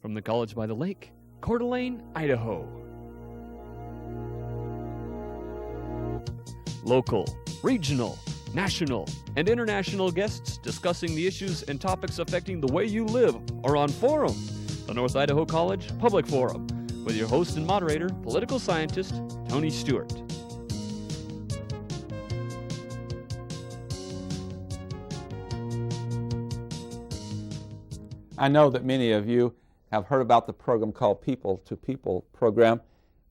from the College by the Lake, Coeur d'Alene, Idaho. Local, regional, national, and international guests discussing the issues and topics affecting the way you live are on Forum, the North Idaho College Public Forum, with your host and moderator, political scientist Tony Stewart. I know that many of you have heard about the program called People to People program.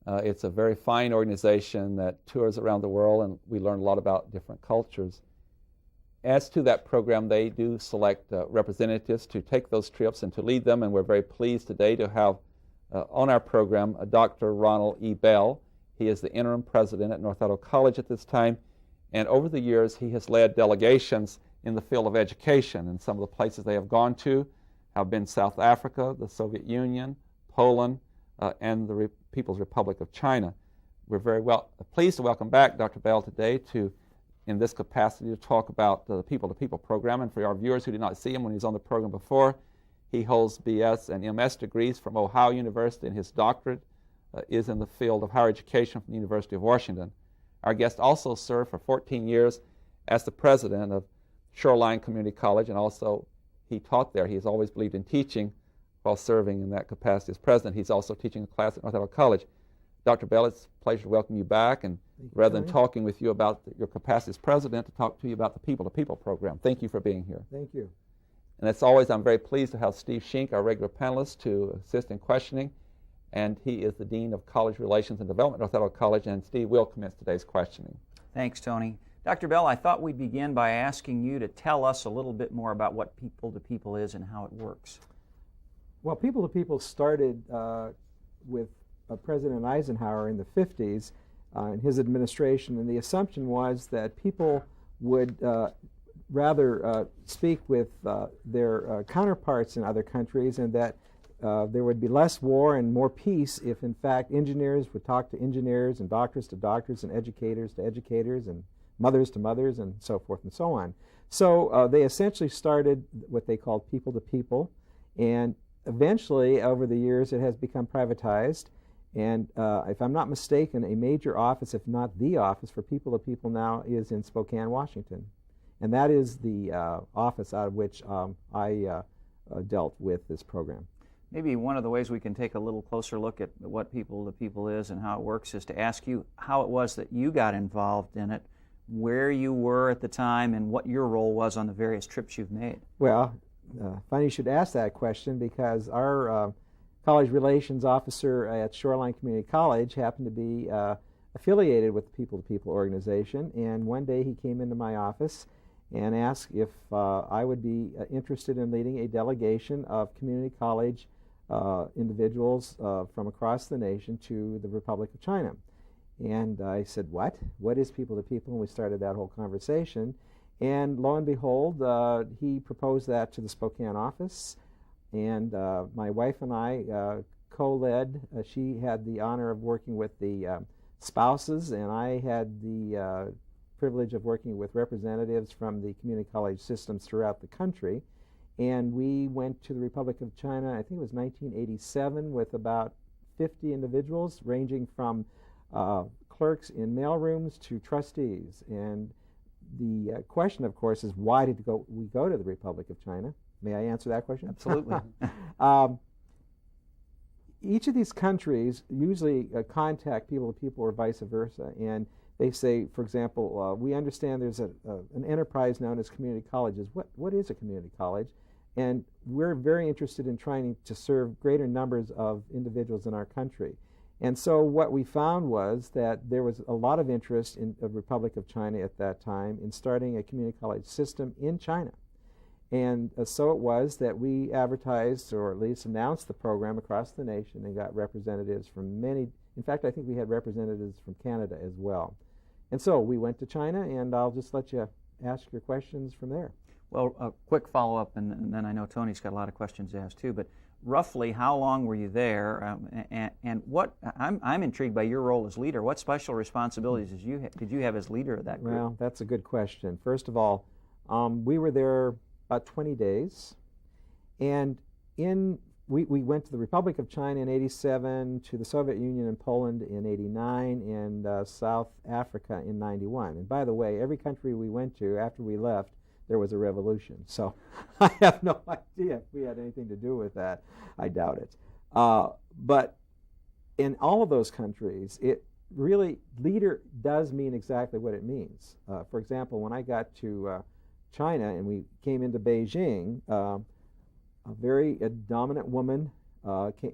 It's a very fine organization that tours around the world, and we learn a lot about different cultures. As to that program, they do select representatives to take those trips and to lead them, and we're very pleased today to have on our program Dr. Ronald E. Bell. He is the interim president at North Idaho College at this time, and over the years he has led delegations in the field of education, and some of the places they have gone to have been South Africa, the Soviet Union, Poland, and the People's Republic of China. We're very pleased to welcome back Dr. Bell today in this capacity to talk about the People to People program. And for our viewers who did not see him when he was on the program before, he holds BS and MS degrees from Ohio University, and his doctorate is in the field of higher education from the University of Washington. Our guest also served for 14 years as the president of Shoreline Community College, and also he taught there. He's always believed in teaching while serving in that capacity as president. He's also teaching a class at North Idaho College. Dr. Bell, it's a pleasure to welcome you back, and rather than talking with you about your capacity as president, to talk to you about the People to People program. Thank you for being here. Thank you. And as always, I'm very pleased to have Steve Shink, our regular panelist, to assist in questioning, and he is the Dean of College Relations and Development at North Idaho College, and Steve will commence today's questioning. Thanks, Tony. Dr. Bell, I thought we'd begin by asking you to tell us a little bit more about what People to People is and how it works. Well, People to People started with President Eisenhower in the 50s in his administration, and the assumption was that people would rather speak with their counterparts in other countries, and that there would be less war and more peace if, in fact, engineers would talk to engineers and doctors to doctors and educators to educators and mothers to mothers and so forth and so on. So they essentially started what they called People to People, and eventually, over the years, it has become privatized. And if I'm not mistaken, a major office, if not the office, for People to People now is in Spokane, Washington. And that is the office out of which I dealt with this program. Maybe one of the ways we can take a little closer look at what People to People is and how it works is to ask you how it was that you got involved in it, where you were at the time, and what your role was on the various trips you've made. Well, funny you should ask that question, because our college relations officer at Shoreline Community College happened to be affiliated with the People to People organization, and one day he came into my office and asked if I would be interested in leading a delegation of community college individuals from across the nation to the Republic of China. And I said, what? What is People to People? And we started that whole conversation. And lo and behold, he proposed that to the Spokane office. And my wife and I co-led. She had the honor of working with the spouses, and I had the privilege of working with representatives from the community college systems throughout the country. And we went to the Republic of China, I think it was 1987, with about 50 individuals, ranging from clerks in mailrooms to trustees. And the question, of course, is why did we go to the Republic of China? May I answer that question? Absolutely. Each of these countries usually contact People to People or vice versa, and they say, for example, we understand there's an enterprise known as community colleges. What is a community college? And we're very interested in trying to serve greater numbers of individuals in our country. And so what we found was that there was a lot of interest in the Republic of China at that time in starting a community college system in China. And so it was that we advertised, or at least announced, the program across the nation and got representatives from many. In fact, I think we had representatives from Canada as well. And so we went to China, and I'll just let you ask your questions from there. Well, a quick follow-up, and then I know Tony's got a lot of questions to ask too, but roughly how long were you there, and what, I'm intrigued by your role as leader. What special responsibilities did you have as leader of that group? Well, that's a good question. First of all, we were there about 20 days, and in we went to the Republic of China in '87, to the Soviet Union and Poland in '89, and South Africa in '91. And by the way, every country we went to after we left, there was a revolution. So I have no idea if we had anything to do with that. I doubt it. But in all of those countries, it really, leader does mean exactly what it means. For example, when I got to China and we came into Beijing, a very dominant woman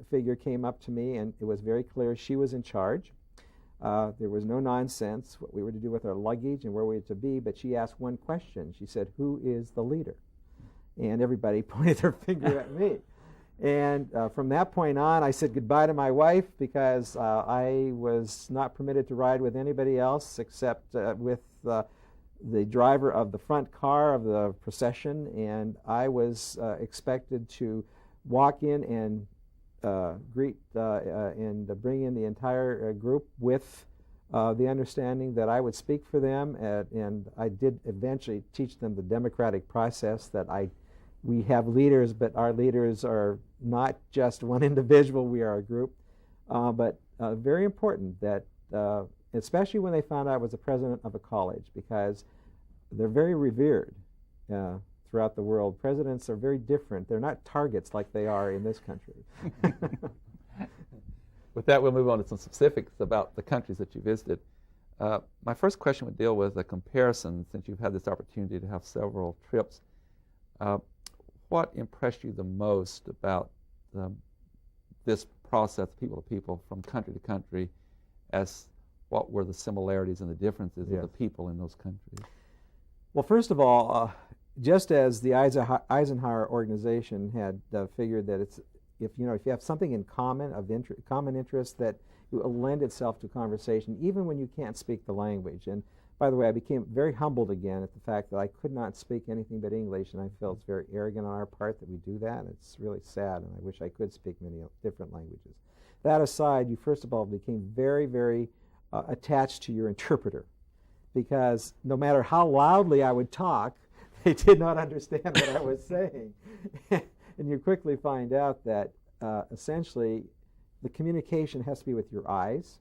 figure came up to me, and it was very clear she was in charge. There was no nonsense, what we were to do with our luggage and where we were to be, but she asked one question. She said, "Who is the leader?" And everybody pointed their finger at me. And from that point on, I said goodbye to my wife, because I was not permitted to ride with anybody else except with the driver of the front car of the procession, and I was expected to walk in and greet and bring in the entire group with the understanding that I would speak for them, and I did eventually teach them the democratic process, that we have leaders, but our leaders are not just one individual, we are a group. But very important that, especially when they found out I was the president of a college, because they're very revered throughout the world. Presidents are very different. They're not targets like they are in this country. With that, we'll move on to some specifics about the countries that you visited. My first question would deal with a comparison, since you've had this opportunity to have several trips. What impressed you the most about this process, people to people, from country to country, as what were the similarities and the differences of the people in those countries? Well, first of all, just as the Eisenhower organization had figured that if you have something in common common interest, that it will lend itself to conversation, even when you can't speak the language. And by the way, I became very humbled again at the fact that I could not speak anything but English, and I felt it's very arrogant on our part that we do that. It's really sad, and I wish I could speak many different languages. That aside, you first of all became very, very attached to your interpreter, because no matter how loudly I would talk, they did not understand what I was saying. And you quickly find out that essentially the communication has to be with your eyes,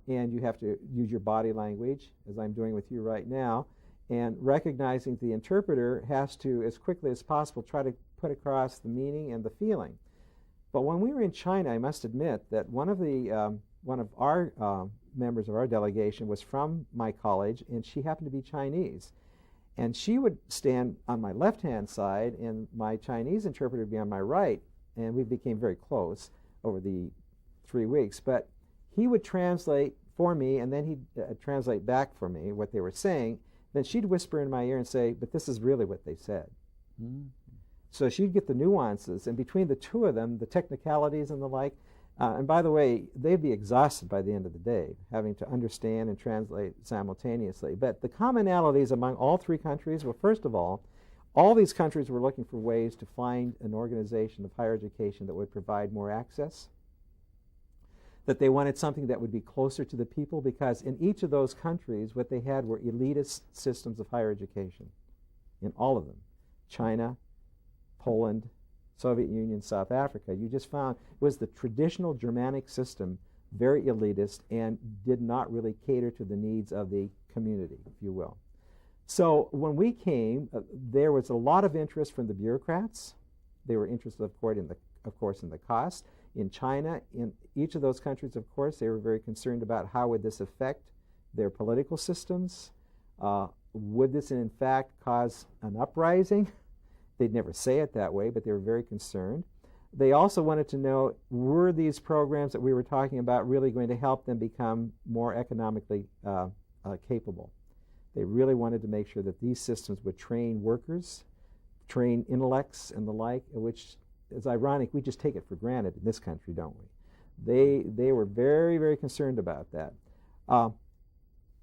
and you have to use your body language, as I'm doing with you right now, and recognizing the interpreter has to, as quickly as possible, try to put across the meaning and the feeling. But when we were in China, I must admit that one of our members of our delegation was from my college, and she happened to be Chinese. And she would stand on my left-hand side, and my Chinese interpreter would be on my right, and we became very close over the 3 weeks. But he would translate for me, and then he'd translate back for me what they were saying. Then she'd whisper in my ear and say, "But this is really what they said." Mm-hmm. So she'd get the nuances, and between the two of them, the technicalities and the like. And by the way, they'd be exhausted by the end of the day, having to understand and translate simultaneously. But the commonalities among all three countries were, first of all these countries were looking for ways to find an organization of higher education that would provide more access, that they wanted something that would be closer to the people, because in each of those countries, what they had were elitist systems of higher education, in all of them. China, Poland, Soviet Union, South Africa. You just found it was the traditional Germanic system, very elitist, and did not really cater to the needs of the community, if you will. So when we came, there was a lot of interest from the bureaucrats. They were interested, of course, in the cost. In China, in each of those countries, of course, they were very concerned about how would this affect their political systems. Would this, in fact, cause an uprising? They'd never say it that way, but they were very concerned. They also wanted to know, were these programs that we were talking about really going to help them become more economically capable? They really wanted to make sure that these systems would train workers, train intellects and the like, which is ironic. We just take it for granted in this country, don't we? They were very, very concerned about that.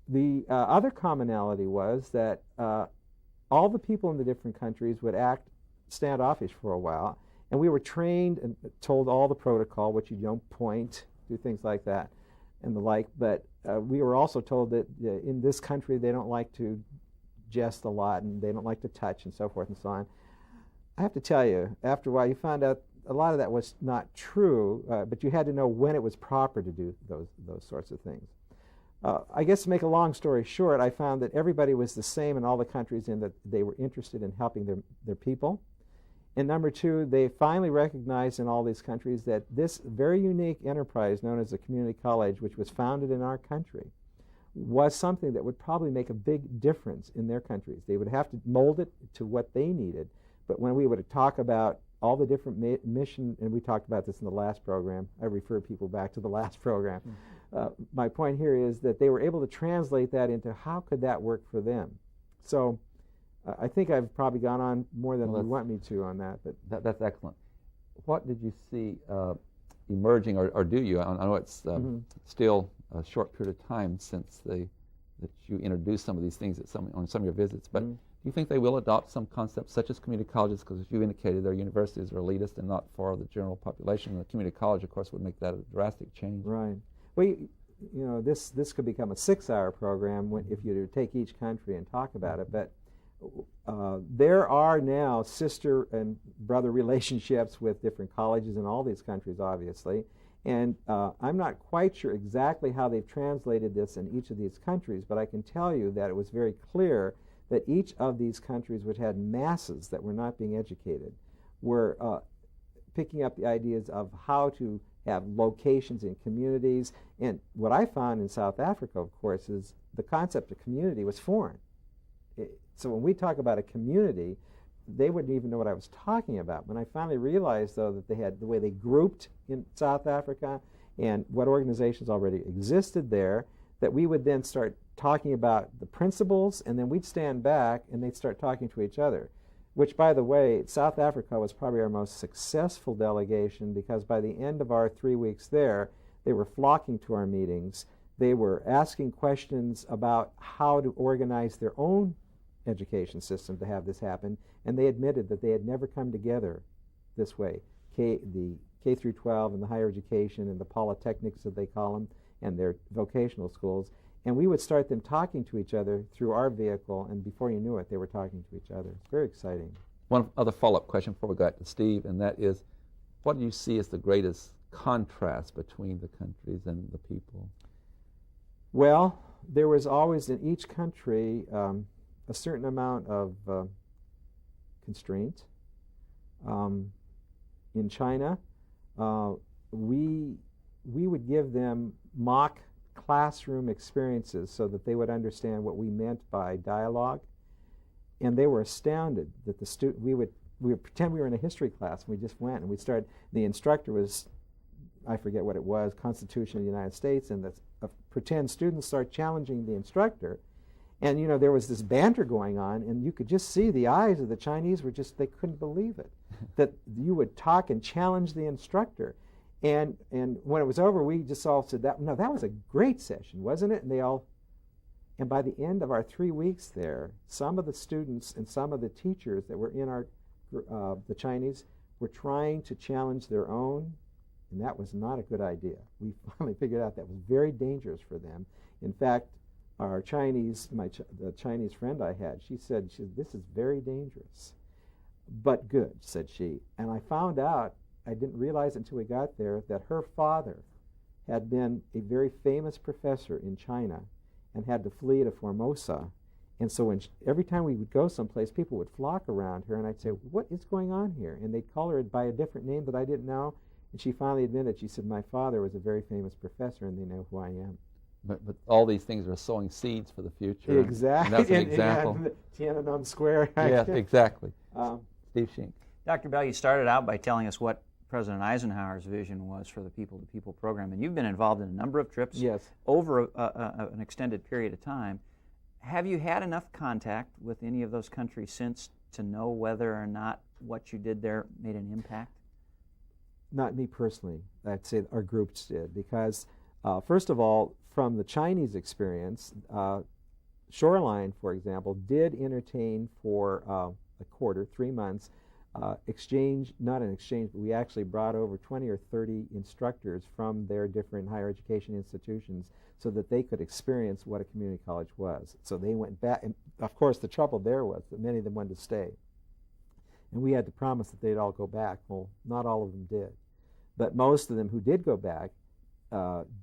The other commonality was that all the people in the different countries would act standoffish for a while, and we were trained and told all the protocol, which you don't point, do things like that, and the like. But we were also told that in this country they don't like to jest a lot, and they don't like to touch, and so forth and so on. I have to tell you, after a while, you found out a lot of that was not true, but you had to know when it was proper to do those sorts of things. I guess to make a long story short, I found that everybody was the same in all the countries in that they were interested in helping their people. And number two, they finally recognized in all these countries that this very unique enterprise known as a community college, which was founded in our country, was something that would probably make a big difference in their countries. They would have to mold it to what they needed. But when we would talk about all the different mission, and we talked about this in the last program, I refer people back to the last program. My point here is that they were able to translate that into how could that work for them. So I think I've probably gone on more than you want me to on that. But that's excellent. What did you see emerging, or do you? I know it's still a short period of time since that you introduced some of these things on some of your visits, but do you think they will adopt some concepts such as community colleges? Because as you indicated, their universities are elitist and not for the general population. And the community college, of course, would make that a drastic change. Right. Well, you know, this could become a 6-hour program if you take each country and talk about it. But there are now sister and brother relationships with different colleges in all these countries, obviously. And I'm not quite sure exactly how they've translated this in each of these countries, but I can tell you that it was very clear that each of these countries, which had masses that were not being educated, were picking up the ideas of how to have locations in communities. And what I found in South Africa, of course, is the concept of community was foreign. So when we talk about a community, they wouldn't even know what I was talking about. When I finally realized, though, that they had the way they grouped in South Africa and what organizations already existed there, that we would then start talking about the principles, and then we'd stand back and they'd start talking to each other. Which, by the way, South Africa was probably our most successful delegation, because by the end of our 3 weeks there, they were flocking to our meetings. They were asking questions about how to organize their own education system to have this happen, and they admitted that they had never come together this way. The K through 12 and the higher education and the polytechnics, that they call them, and their vocational schools. And we would start them talking to each other through our vehicle, and before you knew it, they were talking to each other. It's very exciting. One other follow-up question before we go back to Steve, and that is, what do you see as the greatest contrast between the countries and the people? Well, there was always in each country a certain amount of constraint. In China, we would give them mock classroom experiences so that they would understand what we meant by dialogue, and they were astounded that the student we would pretend we were in a history class, and we just went and we started. The instructor was, I forget what it was, Constitution of the United States, and the pretend students start challenging the instructor, and you know there was this banter going on, and you could just see the eyes of the Chinese were just, they couldn't believe it that you would talk and challenge the instructor. And when it was over, we just all said, that was a great session, wasn't it? And by the end of our 3 weeks there, some of the students and some of the teachers that were in the Chinese were trying to challenge their own, and that was not a good idea. We finally figured out that was very dangerous for them. In fact, our the Chinese friend I had, she said, this is very dangerous, but good, said she. And I found out, I didn't realize until we got there, that her father had been a very famous professor in China and had to flee to Formosa. And so every time we would go someplace, people would flock around her, and I'd say, what is going on here? And they'd call her by a different name that I didn't know. And she finally admitted, she said, my father was a very famous professor, and they know who I am. But all these things are sowing seeds for the future. Exactly. And that's an example. Tiananmen Square. Yes, exactly. Steve Shink. Dr. Bell, you started out by telling us what President Eisenhower's vision was for the People-to-People program, and you've been involved in a number of trips over an extended period of time. Have you had enough contact with any of those countries since to know whether or not what you did there made an impact? Not me personally. I'd say our groups did, because first of all, from the Chinese experience, Shoreline, for example, did entertain for a quarter, 3 months, not an exchange, but we actually brought over 20 or 30 instructors from their different higher education institutions so that they could experience what a community college was. So they went back, and of course the trouble there was that many of them wanted to stay. And we had to promise that they'd all go back. Well, not all of them did. But most of them who did go back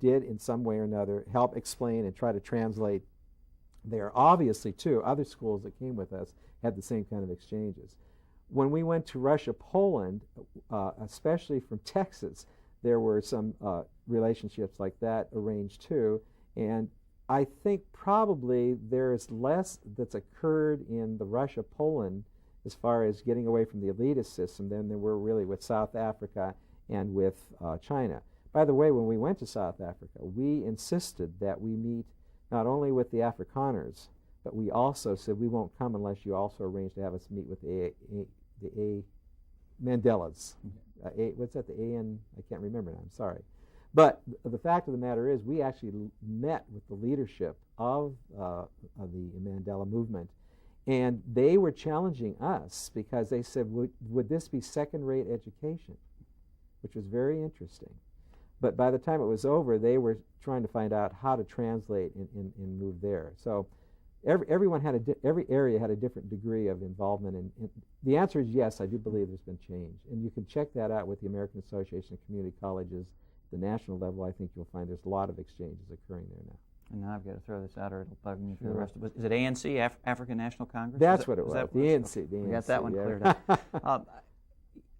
did in some way or another help explain and try to translate there. Obviously, too, other schools that came with us had the same kind of exchanges. When we went to Russia, Poland, especially from Texas, there were some relationships like that arranged too. And I think probably there is less that's occurred in the Russia-Poland as far as getting away from the elitist system than there were really with South Africa and with China. By the way, when we went to South Africa, we insisted that we meet not only with the Afrikaners, but we also said we won't come unless you also arrange to have us meet with the Mandelas. What's that? The AN? I can't remember now. I'm sorry. But the fact of the matter is, we actually met with the leadership of the Mandela movement, and they were challenging us because they said, would this be second-rate education? Which was very interesting. But by the time it was over, they were trying to find out how to translate and move there. So everyone had every area had a different degree of involvement. And the answer is yes, I do believe there's been change. And you can check that out with the American Association of Community Colleges. The national level, I think you'll find there's a lot of exchanges occurring there now. And now I've got to throw this out or it'll bug me for the rest of it. Is it ANC, African National Congress? That's what it was, the ANC. We got that one cleared up.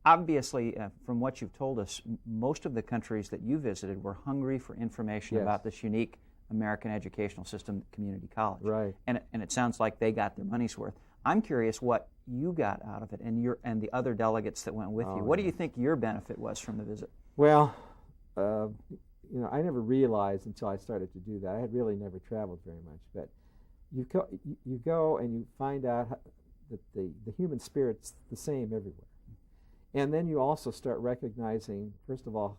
Obviously, from what you've told us, most of the countries that you visited were hungry for information about this unique American educational system, community college. Right. And it sounds like they got their money's worth. I'm curious what you got out of it and the other delegates that went with you. What do you think your benefit was from the visit? Well, I never realized until I started to do that. I had really never traveled very much, but you go and you find out that the human spirit's the same everywhere. And then you also start recognizing, first of all,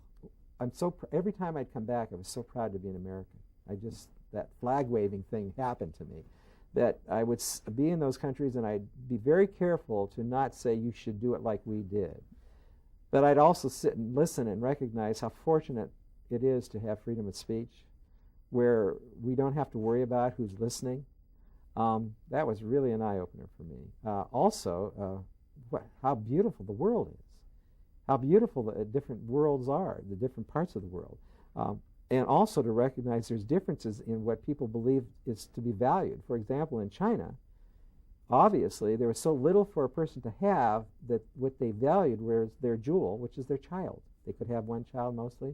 every time I'd come back, I was so proud to be an American. That flag waving thing happened to me, that I would be in those countries and I'd be very careful to not say you should do it like we did. But I'd also sit and listen and recognize how fortunate it is to have freedom of speech, where we don't have to worry about who's listening. That was really an eye-opener for me. Also, how beautiful the world is, how beautiful the different worlds are, the different parts of the world. And also to recognize there's differences in what people believe is to be valued. For example, in China, obviously, there was so little for a person to have that what they valued was their jewel, which is their child. They could have one child mostly.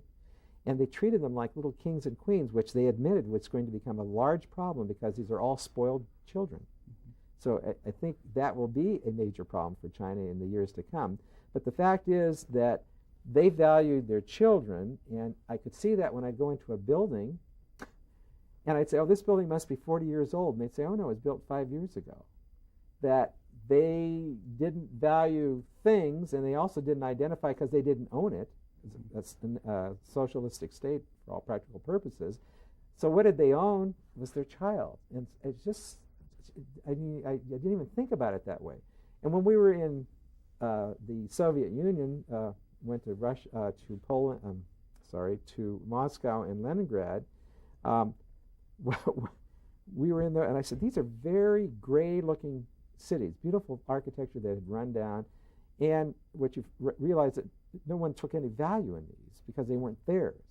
And they treated them like little kings and queens, which they admitted was going to become a large problem because these are all spoiled children. So I think that will be a major problem for China in the years to come. But the fact is that they valued their children, and I could see that when I'd go into a building, and I'd say, oh, this building must be 40 years old. And they'd say, oh, no, it was built 5 years ago. That they didn't value things, and they also didn't identify because they didn't own it. That's a socialistic state for all practical purposes. So what did they own? It was their child. And it's just, I didn't even think about it that way. And when we were in the Soviet Union, went to Russia, to Poland, to Moscow and Leningrad, we were in there, and I said, these are very gray-looking cities, beautiful architecture that had run down, and what you realize that no one took any value in these because they weren't theirs.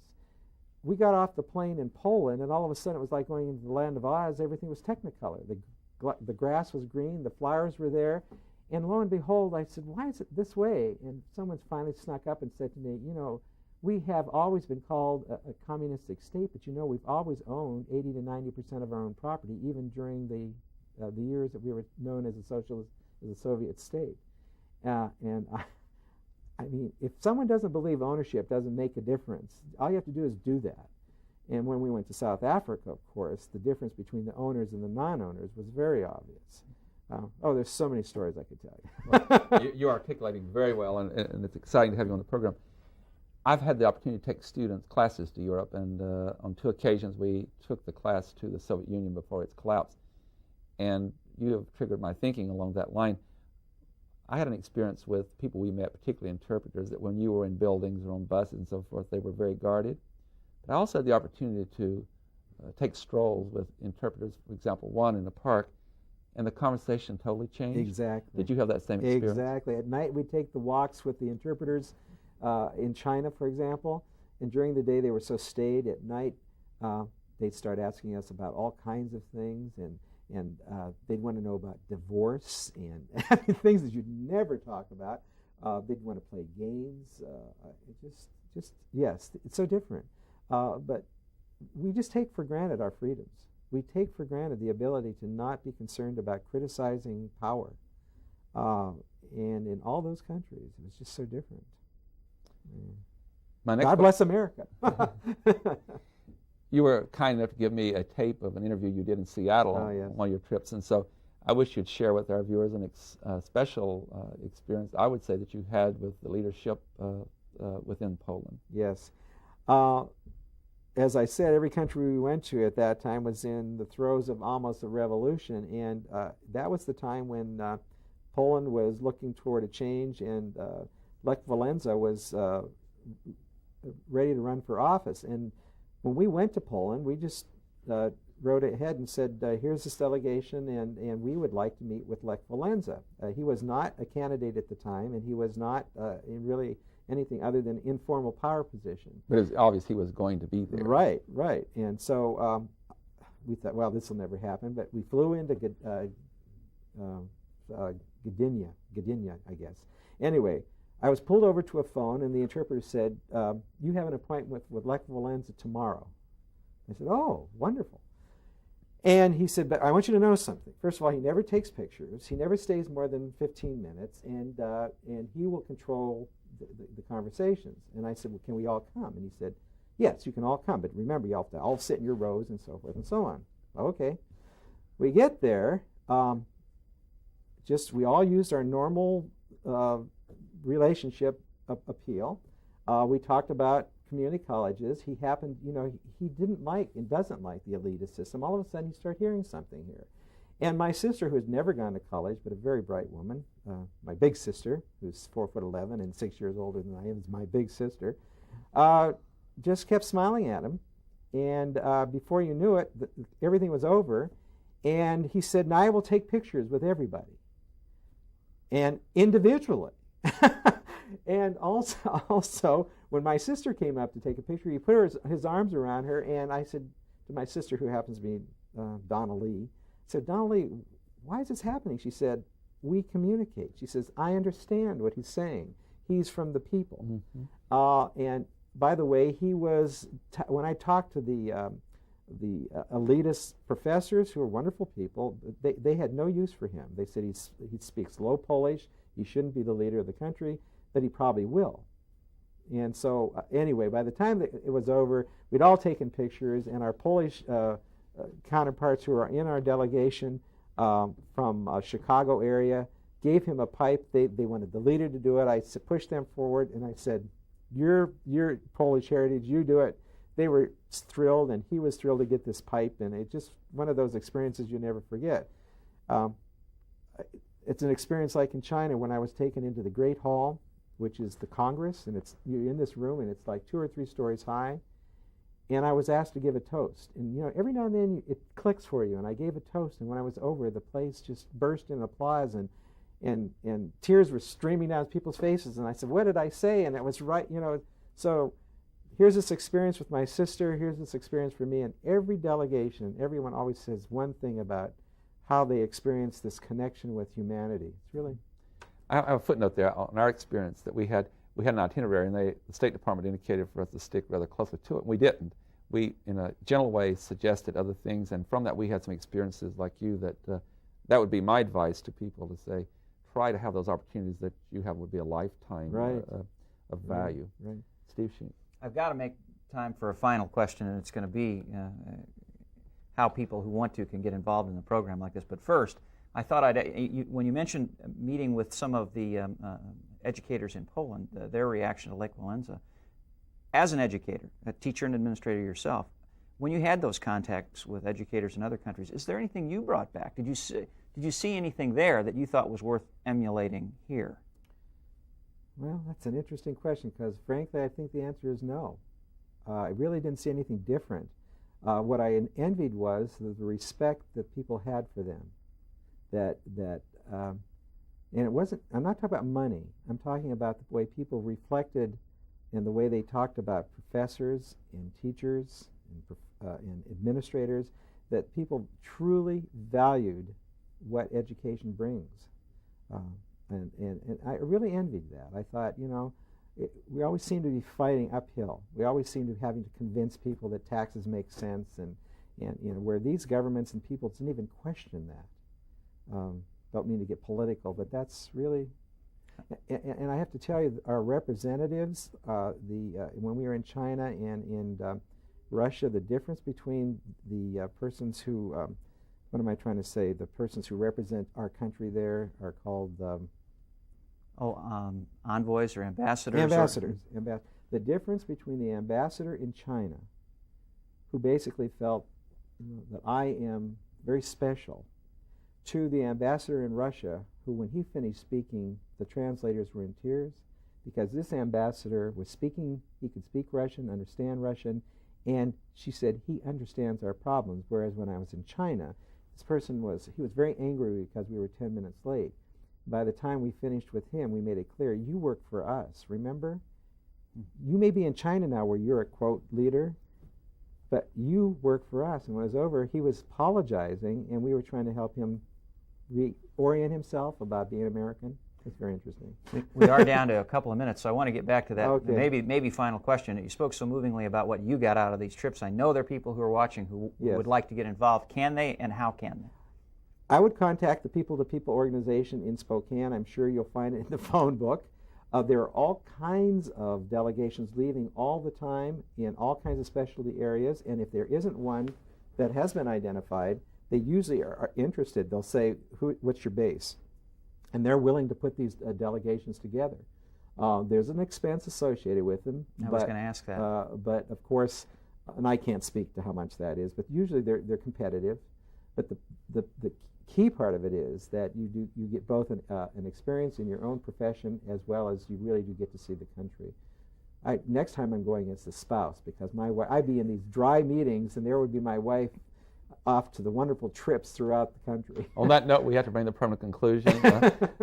We got off the plane in Poland, and all of a sudden it was like going into the land of Oz. Everything was Technicolor. The grass was green, the flowers were there, and lo and behold, I said, why is it this way? And someone finally snuck up and said to me, we have always been called a communistic state, but we've always owned 80 to 90% of our own property, even during the years that we were known as a Soviet state. And I mean, if someone doesn't believe ownership doesn't make a difference, all you have to do is do that. And when we went to South Africa, of course, the difference between the owners and the non-owners was very obvious. There's so many stories I could tell you. Well, you're articulating very well, and it's exciting to have you on the program. I've had the opportunity to take classes to Europe, and on 2 occasions we took the class to the Soviet Union before its collapse. And you have triggered my thinking along that line. I had an experience with people we met, particularly interpreters, that when you were in buildings or on buses and so forth, they were very guarded. But I also had the opportunity to take strolls with interpreters, for example, one in the park, and the conversation totally changed? Exactly. Did you have that same experience? Exactly. At night, we'd take the walks with the interpreters in China, for example, and during the day they were so staid. At night, they'd start asking us about all kinds of things, and they'd want to know about divorce and things that you'd never talk about. They'd want to play games. Yes, it's so different. But we just take for granted our freedoms. We take for granted the ability to not be concerned about criticizing power. And in all those countries, it was just so different. God bless America. You were kind enough to give me a tape of an interview you did in Seattle on one of your trips, and so I wish you'd share with our viewers a special experience, I would say, that you had with the leadership within Poland. Yes. As I said, every country we went to at that time was in the throes of almost a revolution, and that was the time when Poland was looking toward a change, and Lech Walesa was ready to run for office. And when we went to Poland, we just wrote ahead and said, here's this delegation, and we would like to meet with Lech Walesa. He was not a candidate at the time, and he was not in really anything other than informal power position. But it was obvious he was going to be there. Right. And so we thought, well, this will never happen, but we flew into Gdynia, I guess. Anyway, I was pulled over to a phone, and the interpreter said, you have an appointment with Lech Walesa tomorrow. I said, oh, wonderful. And he said, but I want you to know something. First of all, he never takes pictures. He never stays more than 15 minutes, and he will control the conversations. And I said, well, can we all come? And he said, yes, you can all come, but remember, you have to all sit in your rows and so forth and so on. Okay. We get there. We all used our normal relationship appeal. We talked about community colleges. He happened, he didn't like and doesn't like the elitist system. All of a sudden, he started hearing something here. And my sister, who had never gone to college, but a very bright woman, my big sister, who's 4'11" and 6 years older than I am, is my big sister, just kept smiling at him. And before you knew it, everything was over. And he said, now I will take pictures with everybody. And individually. And also, when my sister came up to take a picture, he put his arms around her, and I said to my sister, who happens to be Donna Lee, I said, Donna Lee, why is this happening? She said, we communicate. She says, I understand what he's saying. He's from the people. Mm-hmm. And by the way, he was, when I talked to the elitist professors, who are wonderful people, they had no use for him. They said he speaks low Polish, he shouldn't be the leader of the country, but he probably will. And so anyway, by the time that it was over, we'd all taken pictures, and our Polish counterparts who were in our delegation from Chicago area gave him a pipe. They wanted the leader to do it. I pushed them forward, and I said, your Polish heritage, you do it. They were thrilled, and he was thrilled to get this pipe, and it's just one of those experiences you never forget. It's an experience like in China when I was taken into the Great Hall, which is the Congress, and you're in this room, and it's like 2 or 3 stories high, and I was asked to give a toast. And every now and then it clicks for you, and I gave a toast, and when I was over, the place just burst in applause, and tears were streaming down people's faces, and I said, what did I say? And it was right, so here's this experience with my sister, here's this experience for me, and every delegation, everyone always says one thing about how they experience this connection with humanity. It's really... I have a footnote there on our experience that we had an itinerary, and the State Department indicated for us to stick rather closely to it, and we didn't. We, in a gentle way, suggested other things, and from that we had some experiences like you that would be my advice to people, to say, try to have those opportunities that you have would be a lifetime of value. Right. Steve Sheen. I've got to make time for a final question, and it's going to be how people who want to can get involved in a program like this. But first, I thought when you mentioned meeting with some of the educators in Poland, their reaction to Lech Walesa, as an educator, a teacher and administrator yourself, when you had those contacts with educators in other countries, is there anything you brought back? Did you see anything there that you thought was worth emulating here? Well, that's an interesting question, because frankly, I think the answer is no. I really didn't see anything different. What I envied was the respect that people had for them. and it wasn't. I'm not talking about money. I'm talking about the way people reflected and the way they talked about professors and teachers and administrators, that people truly valued what education brings. And I really envied that. I thought, we always seem to be fighting uphill. We always seem to be having to convince people that taxes make sense, and where these governments and people didn't even question that. Don't mean to get political, but that's really. And I have to tell you, our representatives, when we were in China and in Russia, the difference between the persons who, what am I trying to say? The persons who represent our country there are called envoys or ambassadors. Ambassadors. The difference between the ambassador in China, who basically felt that I am very special, to the ambassador in Russia, who, when he finished speaking, the translators were in tears, because this ambassador was speaking, he could speak Russian, understand Russian, and she said he understands our problems, whereas when I was in China, this person was very angry because we were 10 minutes late. By the time we finished with him, we made it clear, you work for us, remember? You may be in China now where you're a, quote, leader, but you work for us. And when it was over, he was apologizing, and we were trying to help him reorient himself about being American. It's very interesting. We are down to a couple of minutes, so I want to get back to that. Okay. Maybe final question. You spoke so movingly about what you got out of these trips. I know there are people who are watching who Yes. would like to get involved. Can they, and how can they? I would contact the People-to-People organization in Spokane. I'm sure you'll find it in the phone book. There are all kinds of delegations leaving all the time in all kinds of specialty areas, and if there isn't one that has been identified, they usually are interested. They'll say, what's your base? And they're willing to put these delegations together. There's an expense associated with them. I was going to ask that. But of course, and I can't speak to how much that is, but usually they're competitive. But the key part of it is that you get both an experience in your own profession, as well as you really do get to see the country. Next time I'm going as the spouse, because I'd be in these dry meetings, and there would be my wife off to the wonderful trips throughout the country. On that note, we have to bring the permanent conclusion.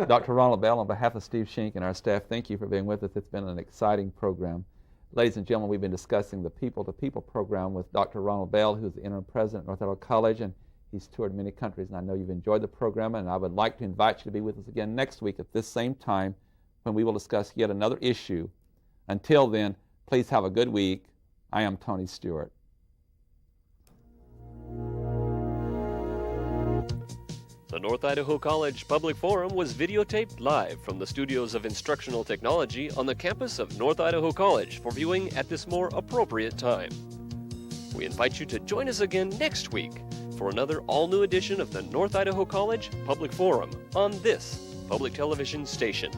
Dr. Ronald Bell, on behalf of Steve Shink and our staff, thank you for being with us. It's been an exciting program. Ladies and gentlemen, we've been discussing the People-to-People program with Dr. Ronald Bell, who's the interim president of North Idaho College, and he's toured many countries, and I know you've enjoyed the program, and I would like to invite you to be with us again next week at this same time, when we will discuss yet another issue. Until then, please have a good week. I am Tony Stewart. The North Idaho College Public Forum was videotaped live from the studios of Instructional Technology on the campus of North Idaho College for viewing at this more appropriate time. We invite you to join us again next week for another all-new edition of the North Idaho College Public Forum on this public television station.